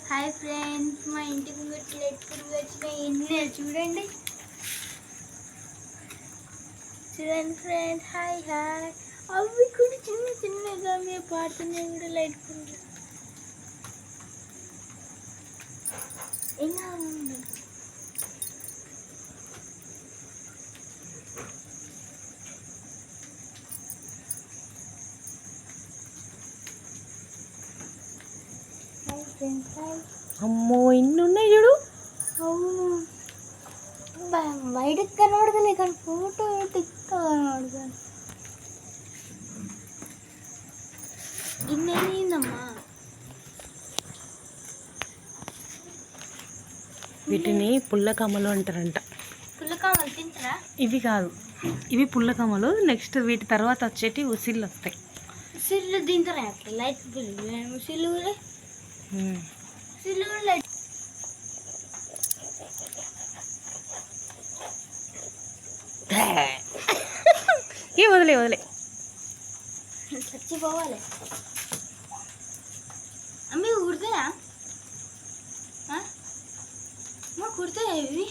Hi friends, మా ఇంటికి ముందు ఎప్పుడు వచ్చినాయి ఎన్ని చూడండి చూడండి ఫ్రెండ్స్. Hi hi. అవి కూడా చిన్న చిన్నగా మీరు పాడుతున్నాయి కూడా లైట్ పురుగు ఇంకా ఉంది. అమ్మో ఇన్ని ఉన్నాయి చూడు. అవును, బయటకు కనబడతలే కానీ ఫోటో టిక్కా కనబడతాను. గిన్నెమ్మా వీటిని పుల్లకమ్మలు అంటారంట. పుల్లకమ్మలు తింటారా? ఇవి కాదు, ఇవి పుల్లకమ్మలు. నెక్స్ట్ వీటి తర్వాత వచ్చేటి ఉసిళ్ళు వస్తాయి. ఉసిళ్ళు తింటారా? లైట్ ఉసిళ్ళు కూడా ఉసిళ్ళు కూడా లైట్. ఏ వదిలే వదిలే చచ్చిపోవాలి. అమ్మ కుడతాయా? అమ్మ కుడతాయా ఇవి?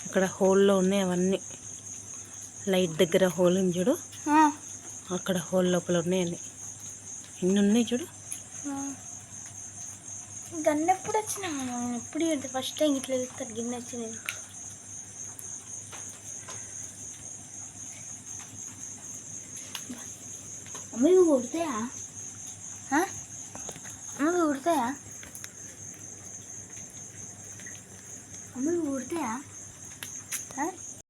అక్కడ హోల్లో ఉన్నాయి అవన్నీ. లైట్ దగ్గర హోల్ ఉంది చూడు, అక్కడ హోల్ లోపల ఉన్నాయని ఇన్ని ఉన్నాయి చూడు. గన్నె ఎప్పుడు వచ్చినా ఎప్పుడు ఫస్ట్ టైం ఇట్లా చూస్తారు గిన్నె వచ్చింది. అమ్మ ఇవి కుడతాయా? అమ్మ ఇవి కుడతాయా? అమ్మ ఇవి కుడతాయా?